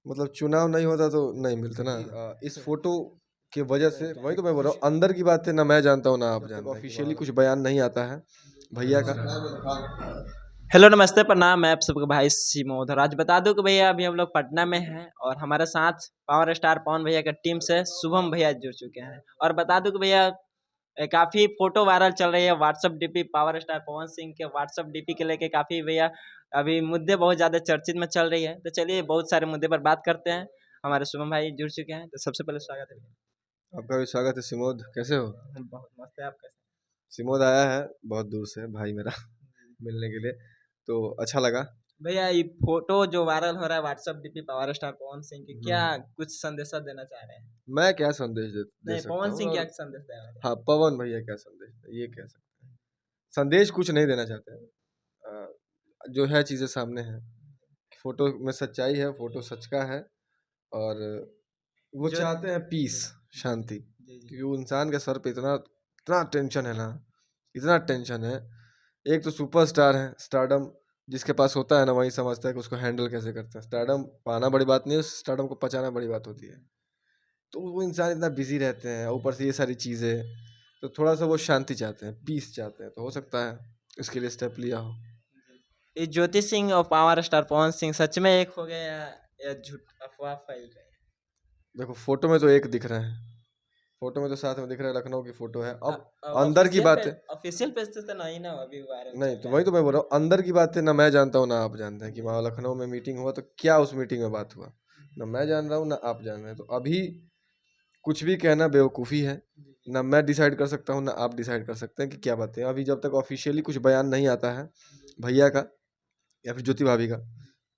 मतलब चुनाव नहीं होता तो नहीं मिलता ना। इस फोटो की वजह से वही तो मैं बोल रहा हूँ, अंदर की बातें ना मैं जानता हूँ ना आप जानते हैं। ऑफिशियली कुछ बयान नहीं आता है भैया का। हेलो नमस्ते प्रणाम, मैं आप सबका भाई सिमोद। और आज बता दूं कि भैया अभी हम लोग पटना में हैं और हमारे साथ पावर स्टार पवन भैया का टीम से शुभम भैया जुड़ चुके हैं। और बता दूं कि भैया काफ़ी फोटो वायरल चल रही है WhatsApp DP power star Pawan Singh के व्हाट्सअप डीपी के लेके काफ़ी भैया अभी मुद्दे बहुत ज़्यादा चर्चित में चल रही है। तो चलिए बहुत सारे मुद्दे पर बात करते हैं। हमारे शुभम भाई जुड़ चुके हैं, तो सबसे पहले स्वागत है भैया। आपका भी स्वागत है सिमोद, कैसे हो? बहुत मस्त है, आप कैसे? सिमोद आया है बहुत दूर से भाई मेरा मिलने के लिए, तो अच्छा लगा। भैया ये फोटो जो वायरल हो रहा है WhatsApp DP power star Pawan Singh की, क्या कुछ संदेशा देना चाह रहे हैं? मैं क्या संदेश दे नहीं, सकता पवन हूँ सिंह क्या और संदेश दे रहे हैं? हाँ, पवन भैया क्या संदेश ये कह सकते हैं। संदेश कुछ नहीं देना चाहते हैं। जो है चीज़ें सामने हैं, फोटो में सच्चाई है, फोटो सच का है। और वो चाहते हैं पीस, शांति, क्योंकि वो इंसान के सर पे इतना इतना टेंशन है ना, इतना टेंशन है। एक तो सुपरस्टार है, स्टारडम जिसके पास होता है ना वही समझता है कि उसको हैंडल कैसे करते हैं। स्टारडम पाना बड़ी बात नहीं है, उस स्टारडम को पचाना बड़ी बात होती है। तो वो इंसान इतना बिजी रहते हैं, ऊपर से ये सारी चीज़ें, तो थोड़ा सा वो शांति चाहते हैं, पीस चाहते हैं। तो हो सकता है इसके लिए स्टेप लिया हो। ये ज्योति सिंह और पावर स्टार पवन सिंह सच में एक हो गए या झूठ अफवाह फैल रही है? देखो फोटो में तो एक दिख रहे हैं, फोटो में तो साथ में दिख रहा है, लखनऊ की फोटो है। अब अंदर की बात है, ऑफिशियल पेज से तो नहीं ना अभी वायरल नहीं चल तो रहा वही है। तो मैं बोल रहा हूँ, अंदर की बातें ना मैं जानता हूँ ना आप जानते हैं कि वहाँ लखनऊ में मीटिंग हुआ तो क्या उस मीटिंग में बात हुआ, ना मैं जान रहा हूँ ना आप जान रहे हैं। तो अभी कुछ भी कहना बेवकूफ़ी है। ना मैं डिसाइड कर सकता हूँ ना आप डिसाइड कर सकते हैं कि क्या बातें हैं। अभी जब तक ऑफिशियली कुछ बयान नहीं आता है भैया का या फिर ज्योति भाभी का,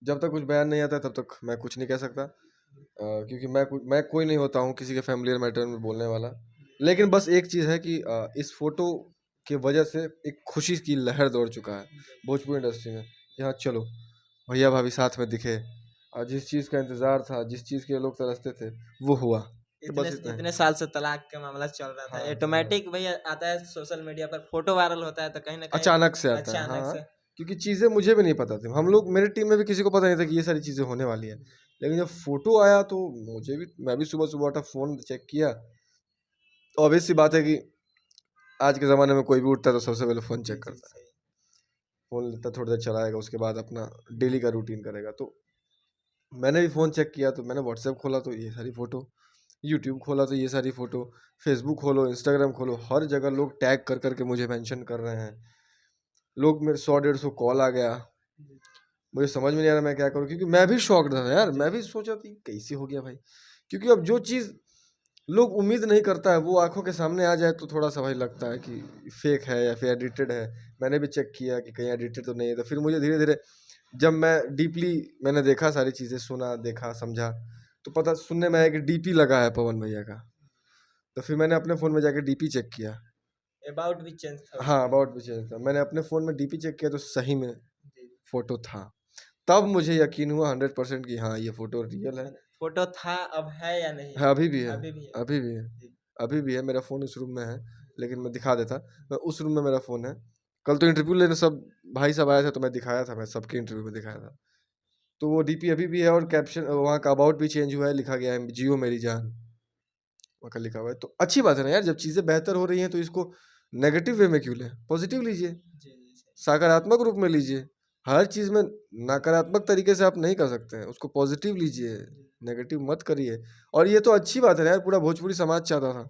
जब तक कुछ बयान नहीं आता है तब तक मैं कुछ नहीं कह सकता। क्योंकि मैं कोई नहीं होता हूँ किसी के फैमिलियर मैटर में बोलने वाला। लेकिन बस एक चीज़ है कि इस फोटो की वजह से एक खुशी की लहर दौड़ चुका है भोजपुरी इंडस्ट्री में। यहाँ चलो भैया भाभी साथ में दिखे, और जिस चीज़ का इंतज़ार था, जिस चीज़ के लोग तरसते थे, वो हुआ। तो बस इतना इतने ही। साल से तलाक का मामला चल रहा था, हाँ, ऑटोमेटिक भैया आता है सोशल मीडिया पर फोटो वायरल होता है तो कहीं ना कहीं अचानक से आता है। अचानक हाँ, से। क्योंकि चीज़ें मुझे भी नहीं पता थी, हम लोग मेरी टीम में भी किसी को पता नहीं था कि ये सारी चीज़ें होने वाली है। लेकिन जब फोटो आया तो मैं भी सुबह सुबह उठा, फ़ोन चेक किया। तो ऑब्वियस सी बात है कि आज के ज़माने में कोई भी उठता है तो सबसे पहले फ़ोन चेक करता है। फ़ोन लेता, थोड़ी देर चलाएगा, उसके बाद अपना डेली का रूटीन करेगा। तो मैंने भी फ़ोन चेक किया, तो मैंने व्हाट्सएप खोला तो ये सारी फ़ोटो, यूट्यूब खोला तो ये सारी फ़ोटो, फेसबुक खोलो, इंस्टाग्राम खोलो, हर जगह लोग टैग कर कर के मुझे मेंशन कर रहे हैं। लोग मेरे 100-150 कॉल आ गया। मुझे समझ में नहीं आ रहा मैं क्या करूँ, क्योंकि मैं भी शॉक्ड था यार। मैं भी सोचा था कैसे हो गया भाई, क्योंकि अब जो चीज़ लोग उम्मीद नहीं करता है वो आंखों के सामने आ जाए तो थोड़ा सा भाई लगता है कि फेक है या फिर एडिटेड है। मैंने भी चेक किया कि कहीं एडिटेड तो नहीं है। तो फिर मुझे धीरे धीरे जब मैं डीपली मैंने देखा, सारी चीज़ें सुना, देखा, समझा, तो पता सुनने में आया कि डीपी लगा है पवन भैया का। तो फिर मैंने अपने फ़ोन में जाके डीपी चेक किया। अबाउट भी चेंज था हाँ, उसमें। अबाउट भी चेंज था। मैंने अपने फ़ोन में डीपी चेक किया तो सही में फ़ोटो था। तब मुझे यकीन हुआ 100% कि हाँ, ये फ़ोटो रियल है। फोटो था, अब है या नहीं? है, अभी भी है, अभी भी है। अभी भी है, अभी भी है। मेरा फ़ोन उस रूम में है, लेकिन मैं दिखा देता। उस रूम में मेरा फ़ोन है। कल तो इंटरव्यू लेने सब भाई साहब आए थे तो मैं दिखाया था, मैं सबके इंटरव्यू में दिखाया था। तो वो डीपी अभी भी है और कैप्शन वहाँ का अबाउट भी चेंज हुआ है, लिखा गया है जियो मेरी जान, वहाँ का लिखा हुआ है। तो अच्छी बात है ना यार, जब चीज़ें बेहतर हो रही हैं तो इसको नेगेटिव वे में क्यों लें, पॉजिटिव लीजिए, सकारात्मक रूप में लीजिए। हर चीज़ में नकारात्मक तरीके से आप नहीं कर सकते हैं, उसको पॉजिटिव लीजिए, नेगेटिव मत करिए। और ये तो अच्छी बात है ना यार, पूरा भोजपुरी समाज चाहता था।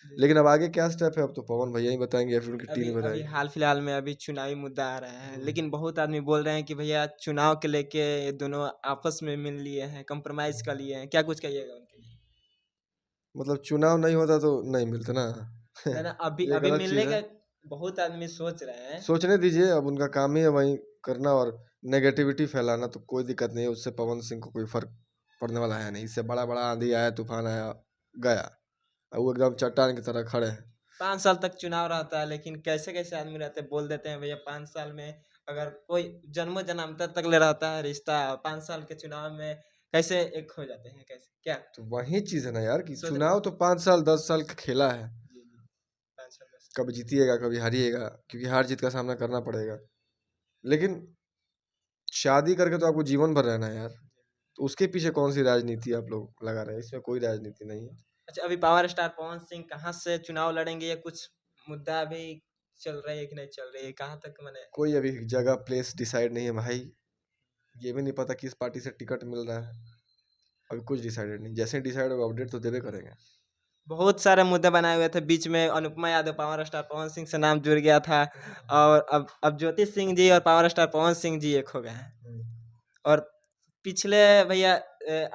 लेकिन अब आगे क्या स्टेप है, अब तो पवन भैया ही बताएंगे या फिर उनकी टीम ही अभी बताएगी। हाल फिलहाल में अभी चुनावी मुद्दा आ रहा है, लेकिन बहुत आदमी बोल रहे हैं कि भैया चुनाव के लेके ये दोनों आपस में मिल लिए हैं, कंप्रोमाइज कर लिए हैं, क्या कुछ कहिएगा उनके लिए? मतलब चुनाव नहीं होता तो नहीं मिलता ना ना ना, अभी ये अभी गलत मिलने चीज़ है। का बहुत आदमी सोच रहे हैं। सोचने दीजिए, अब उनका काम ही है वही करना और नेगेटिविटी फैलाना। तो कोई दिक्कत नहीं है, उससे पवन सिंह को कोई फर्क पड़ने वाला है नहीं। इससे बड़ा बड़ा आंधी आया, तूफान आया, गया, अब वो एकदम चट्टान की तरह खड़े हैं। 5 साल तक चुनाव रहता है, लेकिन कैसे कैसे आदमी रहते हैं, बोल देते हैं भैया 5 साल में अगर कोई जन्मों जन्मांतर तक ले रहता है रिश्ता, 5 साल के चुनाव में कैसे एक हो जाते हैं, कैसे क्या तो वही चीज़ है ना यार कि सोच रहे चुनाव तो 5 साल 10 साल का खेला है। जी जी 5 साल 10 साल। कभी जीतिएगा कभी हारिएगा, क्योंकि हार जीत का सामना करना पड़ेगा। लेकिन शादी करके तो आपको जीवन भर रहना है यार। तो उसके पीछे कौन सी राजनीति आप लोग लगा रहे हैं? इसमें कोई राजनीति नहीं है। अच्छा, अभी पावर स्टार पवन सिंह कहाँ से चुनाव लड़ेंगे, या कुछ मुद्दा अभी चल रही है कि नहीं चल रही है, कहाँ तक मैंने? कोई अभी जगह प्लेस डिसाइड नहीं है भाई, ये भी नहीं पता किस पार्टी से टिकट मिल रहा है, अभी कुछ डिसाइडेड नहीं। जैसे डिसाइड होगा अपडेट तो देवे करेंगे। बहुत सारे मुद्दे बनाए हुए थे, बीच में अनुपमा यादव पावर स्टार पवन सिंह से नाम जुड़ गया था, और अब ज्योति सिंह जी और पावर स्टार पवन सिंह जी एक हो गए हैं। और पिछले भैया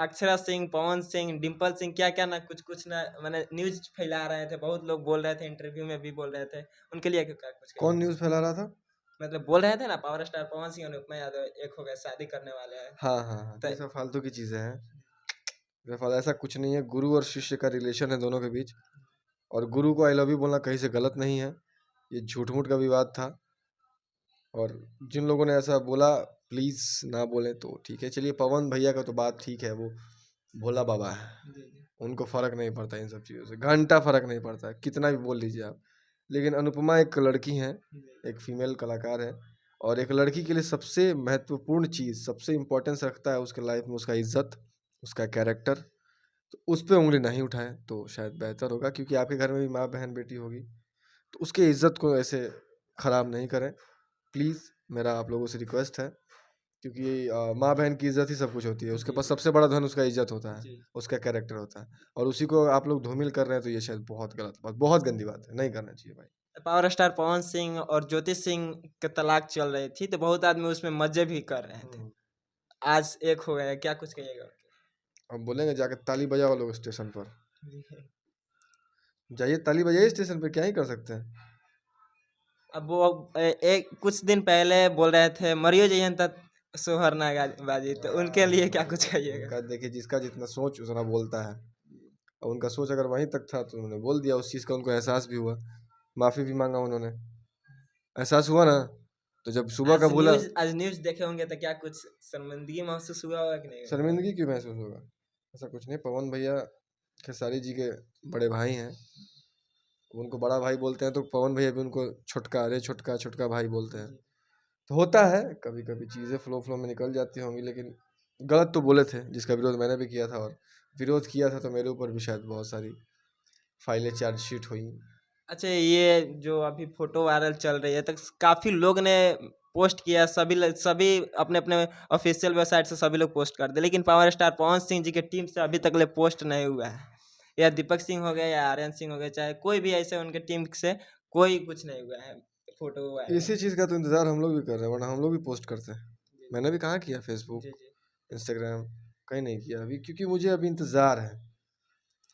अक्षरा सिंह, पवन सिंह, डिम्पल सिंह, क्या क्या ना कुछ ना मैंने न्यूज फैला रहे थे, बहुत लोग बोल रहे थे, इंटरव्यू में भी बोल रहे थे, उनके लिए क्या कुछ कहिए? कौन न्यूज़ फैला रहा था? मतलब बोल रहे थे ना पावर स्टार पवन सिंह और अनुपमा यादव एक हो गए, शादी करने वाले हैं। हाँ हाँ हाँ, तो ये सब फालतू की चीज़ें हैं। ऐसा कुछ नहीं है, गुरु और शिष्य का रिलेशन है दोनों के बीच, और गुरु को आई लव यू बोलना कहीं से गलत नहीं है, ये झूठ मूठ का विवाद था। और जिन लोगों ने ऐसा बोला प्लीज़ ना बोलें तो ठीक है। चलिए, पवन भैया का तो बात ठीक है, वो भोला बाबा है, उनको फ़र्क नहीं पड़ता इन सब चीज़ों से, घंटा फ़र्क नहीं पड़ता, कितना भी बोल लीजिए आप। लेकिन अनुपमा एक लड़की हैं, एक फीमेल कलाकार है, और एक लड़की के लिए सबसे महत्वपूर्ण चीज़, सबसे इम्पोर्टेंस रखता है उसके लाइफ में उसका इज्जत, उसका कैरेक्टर। तो उस पे उंगली नहीं उठाएं तो शायद बेहतर होगा, क्योंकि आपके घर में भी माँ बहन बेटी होगी, तो उसके इज्जत को ऐसे ख़राब नहीं करें प्लीज़, मेरा आप लोगों से रिक्वेस्ट है। क्योंकि माँ बहन की इज्जत ही सब कुछ होती है, उसके पास सबसे बड़ा धन उसका इज्जत होता है, उसका कैरेक्टर होता है, और उसी को आप लोग धूमिल कर रहे हैं, तो ये शायद बहुत गलत बात, बहुत गंदी बात है, नहीं करना चाहिए भाई। पावर स्टार पवन सिंह और ज्योति सिंह के तलाक चल रही थी, तो बहुत आदमी उसमें मजे भी कर रहे थे, आज एक हो गया, क्या कुछ कहिएगा? अब बोलेंगे जाके ताली बजाओ लोग स्टेशन पर, जाइए ताली बजाइए स्टेशन पर, क्या ही कर सकते हैं। अब वो एक कुछ दिन पहले बोल रहे थे मरियो जयन तक सोहर ना बाजी, तो उनके लिए क्या कुछ कहिएगा? उनका देखिए, जिसका जितना सोच उतना बोलता है, और उनका सोच अगर वहीं तक था तो उन्होंने बोल दिया, उस चीज़ का उनको एहसास भी हुआ, माफ़ी भी मांगा उन्होंने, एहसास हुआ ना। तो जब सुबह का बोला, आज न्यूज देखे होंगे, तो क्या कुछ शर्मिंदगी महसूस हुआ होगा कि नहीं? शर्मिंदगी क्यों महसूस होगा? ऐसा कुछ नहीं, पवन भैया खेसारी जी के बड़े भाई हैं, उनको बड़ा भाई बोलते हैं, तो पवन भैया भी उनको छोटका, अरे छोटका छोटका भाई बोलते हैं। तो होता है कभी कभी चीज़ें फ्लो में निकल जाती होंगी, लेकिन गलत तो बोले थे, जिसका विरोध मैंने भी किया था, और विरोध किया था तो मेरे ऊपर भी शायद बहुत सारी फाइलें चार्जशीट हुई। अच्छा, ये जो अभी फोटो वायरल चल रही है, तो काफ़ी लोग ने पोस्ट किया, सभी अपने अपने ऑफिशियल वेबसाइट से सभी लोग पोस्ट कर दे, लेकिन पावर स्टार पवन सिंह जी के टीम से अभी तक ले पोस्ट नहीं हुआ है, या दीपक सिंह हो गया या आर्यन सिंह हो गया, चाहे कोई भी ऐसे उनके टीम से कोई कुछ नहीं हुआ है फोटो वायरल। इसी चीज़ का तो इंतज़ार हम लोग भी कर रहे हैं, वरना हम लोग भी पोस्ट करते हैं। मैंने भी कहाँ किया, फेसबुक, जी जी। इंस्टाग्राम, कहीं नहीं किया अभी, क्योंकि मुझे अभी इंतज़ार है,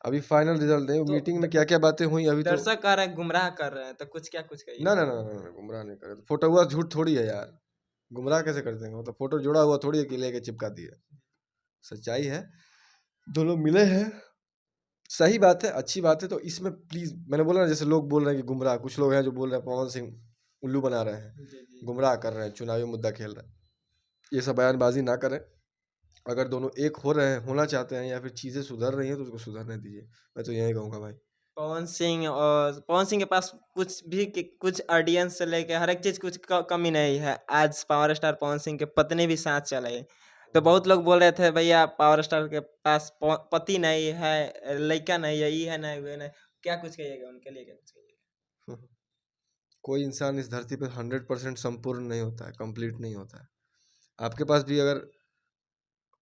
अभी फाइनल रिजल्ट नहीं, तो मीटिंग में क्या क्या बातें हुई अभी तो। दर्शक कह रहे हैं गुमराह कर रहे हैं, तो कुछ क्या कुछ कहिए? ना ना ना ना ना, गुमराह नहीं करे, फोटो हुआ झूठ थोड़ी है यार, गुमराह कैसे कर देंगे? मतलब फोटो जोड़ा हुआ थोड़ी है कि लेके चिपका दिया, सच्चाई है, दोनों मिले हैं, सही बात है, अच्छी बात है। तो इसमें प्लीज़, मैंने बोला ना, जैसे लोग बोल रहे हैं कि गुमराह, कुछ लोग हैं जो बोल रहे हैं पवन सिंह उल्लू बना रहे हैं, गुमराह कर रहे हैं, चुनावी मुद्दा खेल रहे हैं, ये सब बयानबाजी ना करें। अगर दोनों एक हो रहे हैं, होना चाहते हैं, या फिर चीज़ें सुधर रही हैं, तो उसको सुधरने दीजिए, मैं तो यही कहूँगा भाई। पवन सिंह के पास कुछ भी कुछ ऑडियंस से लेके हर एक चीज़ कुछ कमी नहीं है। आज पावर स्टार पवन सिंह के पत्नी भी साथ चलाई, तो बहुत लोग बोल रहे थे भैया पावर स्टार के पास पति नहीं है, लड़का नहीं है, ये है नहीं, वो नहीं, क्या कुछ कहिएगा उनके लिए, क्या कुछ कहिएगा? कोई इंसान इस धरती पर 100% संपूर्ण नहीं होता है, कंप्लीट नहीं होता है। आपके पास भी अगर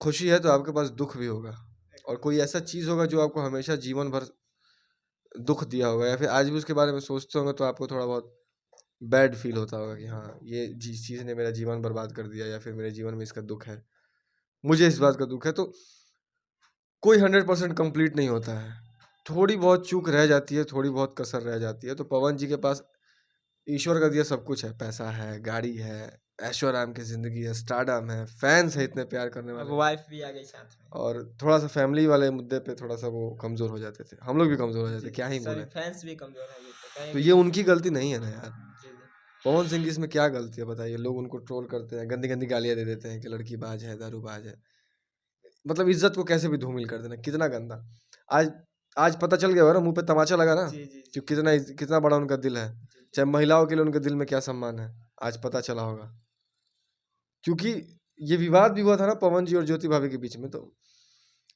खुशी है तो आपके पास दुख भी होगा, और कोई ऐसा चीज़ होगा जो आपको हमेशा जीवन भर दुख दिया होगा, या फिर आज भी उसके बारे में सोचते होंगे, तो आपको थोड़ा बहुत बैड फील होता होगा कि हाँ, ये जिस चीज़ ने मेरा जीवन बर्बाद कर दिया, या फिर मेरे जीवन में इसका दुख है, मुझे इस बात का दुख है। तो कोई 100% कंप्लीट नहीं होता है, थोड़ी बहुत चूक रह जाती है, थोड़ी बहुत कसर रह जाती है। तो पवन जी के पास ईश्वर का दिया सब कुछ है, पैसा है, गाड़ी है, ऐशो आराम की ज़िंदगी है, स्टारडम है, फैंस है इतने प्यार करने अब वाले, वाइफ भी आ गई साथ में, और थोड़ा सा फैमिली वाले मुद्दे पे थोड़ा सा वो कमज़ोर हो जाते थे, हम लोग भी कमज़ोर हो जाते थे, क्या ही बोले। फैंस भी कमजोर है, ये तो तो कहेंगे। ये उनकी गलती नहीं है ना यार, जी जी। पवन सिंह की इसमें क्या गलती है बताइए? लोग उनको ट्रोल करते हैं, गंदी गंदी गालियाँ दे देते हैं कि लड़कीबाज है, दारूबाज है, मतलब इज्जत को कैसे भी धूमिल कर देना, कितना गंदा। आज आज पता चल गया होगा ना, मुंह पे तमाचा लगा ना, जी जी कि कितना बड़ा उनका दिल है, चाहे महिलाओं के लिए उनके दिल में क्या सम्मान है, आज पता चला होगा। क्योंकि ये विवाद भी हुआ था ना पवन जी और ज्योति भाभी के बीच में, तो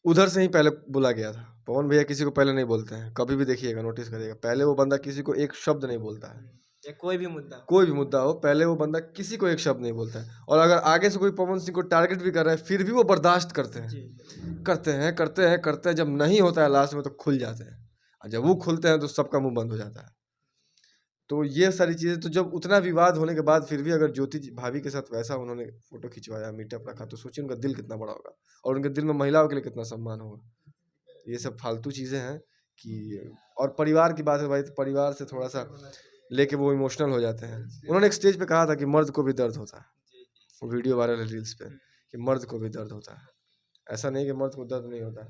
उधर से ही पहले बोला गया था। पवन भैया किसी को पहले नहीं बोलते हैं, कभी भी देखिएगा, नोटिस करिएगा, पहले वो बंदा किसी को एक शब्द नहीं बोलता है। या कोई भी मुद्दा कोई भी मुद्दा हो, पहले वो बंदा किसी को एक शब्द नहीं बोलता है, और अगर आगे से कोई पवन सिंह को टारगेट भी कर रहा है फिर भी वो बर्दाश्त करते हैं, जी करते हैं करते हैं करते हैं, जब नहीं होता है लास्ट में तो खुल जाते हैं, और जब वो खुलते हैं तो सबका मुंह बंद हो जाता है। तो ये सारी चीज़ें, तो जब उतना विवाद होने के बाद फिर भी अगर ज्योति भाभी के साथ वैसा उन्होंने फोटो खिंचवाया, मीटअप रखा, तो सोचिए उनका दिल कितना बड़ा होगा, और उनके दिल में महिलाओं के लिए कितना सम्मान होगा। ये सब फालतू चीज़ें हैं कि, और परिवार की बात है भाई, तो परिवार से थोड़ा सा लेके वो इमोशनल हो जाते हैं। उन्होंने एक स्टेज पे कहा था कि मर्द को भी दर्द होता है, वो वीडियो वायरल है रील्स पे, कि मर्द को भी दर्द होता है, ऐसा नहीं कि मर्द को दर्द नहीं होता।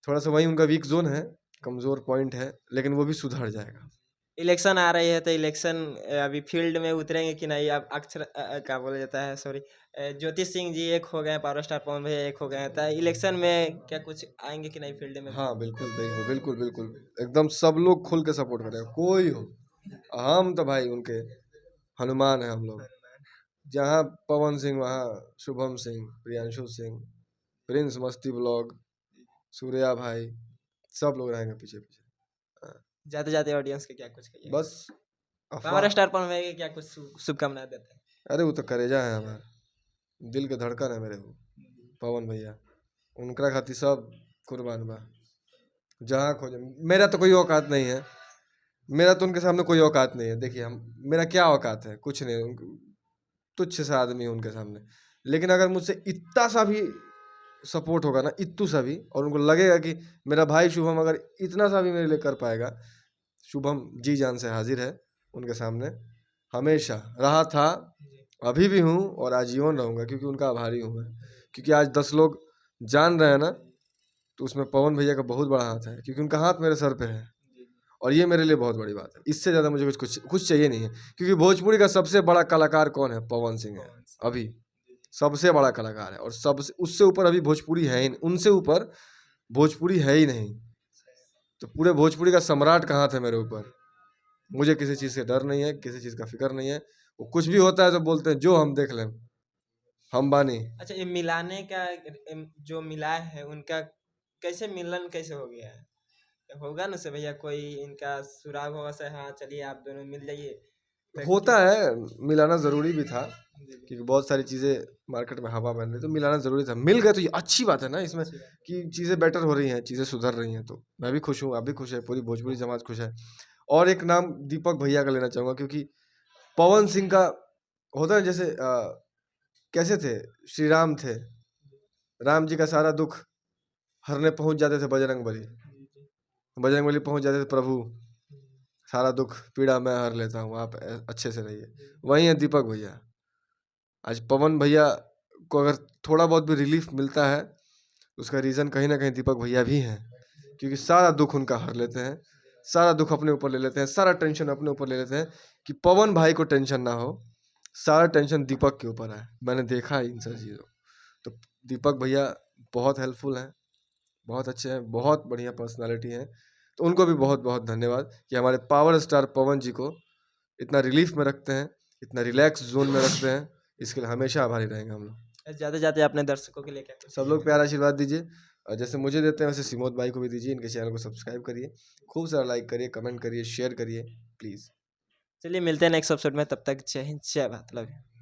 थोड़ा सा वही उनका वीक जोन है, कमज़ोर पॉइंट है, लेकिन वो भी सुधर जाएगा। इलेक्शन आ रही है तो इलेक्शन अभी फील्ड में उतरेंगे कि नहीं? अब क्या बोला जाता है, सॉरी, ज्योति सिंह जी एक हो गए, पावर स्टार पवन भैया एक हो गए, तो इलेक्शन में क्या कुछ आएंगे कि नहीं फील्ड में? हाँ बिल्कुल बिल्कुल बिल्कुल बिल्कुल, एकदम सब लोग खुल के सपोर्ट करेंगे, कोई हो। हम तो भाई उनके हनुमान हैं हम लोग, जहाँ पवन सिंह वहाँ शुभम सिंह, प्रियांशु सिंह, प्रिंस मस्ती ब्लॉग, सूर्या भाई, सब लोग रहेंगे पीछे पीछे। हाँ, जाते जाते ऑडियंस के क्या कुछ कहिए? बस पावर अफवाह। स्टार पवन भैया के क्या कुछ शुभकामनाएं देते हैं? अरे वो तो करेजा है हमारा, दिल के धड़कन है मेरे वो पवन भैया, उनका खातिर सब कुर्बान बा। जहाँ खोजे, मेरा तो कोई औकात नहीं है, मेरा तो उनके सामने कोई औकात नहीं है। देखिए हम, मेरा क्या औकात है, कुछ नहीं, तुच्छ सा आदमी है उनके सामने। लेकिन अगर मुझसे इतना सा भी सपोर्ट होगा ना, इतू सा भी, और उनको लगेगा कि मेरा भाई शुभम अगर इतना सा भी मेरे लिए कर पाएगा, शुभम जी जान से हाजिर है उनके सामने, हमेशा रहा था, अभी भी हूँ और आजीवन रहूँगा, क्योंकि उनका आभारी हूँ मैं। क्योंकि आज 10 लोग जान रहे हैं ना, तो उसमें पवन भैया का बहुत बड़ा हाथ है, क्योंकि उनका हाथ मेरे सर पे है, और ये मेरे लिए बहुत बड़ी बात है। इससे ज़्यादा मुझे कुछ चाहिए नहीं है, क्योंकि भोजपुरी का सबसे बड़ा कलाकार कौन है? पवन सिंह है, अभी सबसे बड़ा कलाकार है, और सबसे उससे ऊपर अभी भोजपुरी है ही नहीं, उनसे ऊपर भोजपुरी है ही नहीं। तो पूरे भोजपुरी का सम्राट का हाथ है मेरे ऊपर। मुझे किसी चीज़ से डर नहीं है, किसी चीज़ का फिक्र नहीं है। वो कुछ भी होता है तो बोलते हैं जो हम देख लें, हम बानी। अच्छा, ये मिलाने का जो मिला है उनका कैसे मिलन कैसे हो गया है? होगा ना से भैया कोई इनका सुराग होगा से, हाँ चलिए आप दोनों मिल जाइए? होता है, मिलाना ज़रूरी भी था, जी, क्योंकि बहुत सारी चीज़ें मार्केट में हवा बन रही, तो मिलाना ज़रूरी था। मिल गए तो ये अच्छी बात है ना इसमें, अच्छी बात। कि चीज़ें बेटर हो रही हैं, चीज़ें सुधर रही हैं, तो मैं भी खुश हूँ, आप भी खुश है, पूरी भोजपुरी समाज खुश है। और एक नाम दीपक भैया का लेना चाहूँगा, क्योंकि पवन सिंह का होता है जैसे कैसे थे, श्री राम थे, राम जी का सारा दुख हरने पहुँच जाते थे बजरंगबली, बजरंगबली पहुँच जाते थे, प्रभु सारा दुख पीड़ा मैं हर लेता हूँ, आप अच्छे से रहिए। वही है दीपक भैया। आज पवन भैया को अगर थोड़ा बहुत भी रिलीफ मिलता है, उसका रीज़न कहीं ना कहीं दीपक भैया भी हैं, क्योंकि सारा दुख उनका हर लेते हैं, सारा दुख अपने ऊपर ले लेते हैं, सारा टेंशन अपने ऊपर ले लेते हैं, कि पवन भाई को टेंशन ना हो, सारा टेंशन दीपक के ऊपर है। मैंने देखा है इन सब चीज़ों। तो दीपक भैया बहुत हेल्पफुल हैं, बहुत अच्छे हैं, बहुत बढ़िया पर्सनालिटी हैं। तो उनको भी बहुत बहुत धन्यवाद कि हमारे पावर स्टार पवन जी को इतना रिलीफ में रखते हैं, इतना रिलैक्स जोन में रखते हैं। इसके लिए हमेशा आभारी रहेंगे हम लोग। जाते जाते अपने दर्शकों के लिए क्या कुछ? सब लोग प्यारा आशीर्वाद दीजिए, और जैसे मुझे देते हैं वैसे सिमोद भाई को भी दीजिए। इनके चैनल को सब्सक्राइब करिए, खूब सारा लाइक करिए, कमेंट करिए, शेयर करिए प्लीज़। चलिए मिलते हैं नेक्स्ट एपिसोड में, तब तक जय हिंद, जय भारत, लव यू।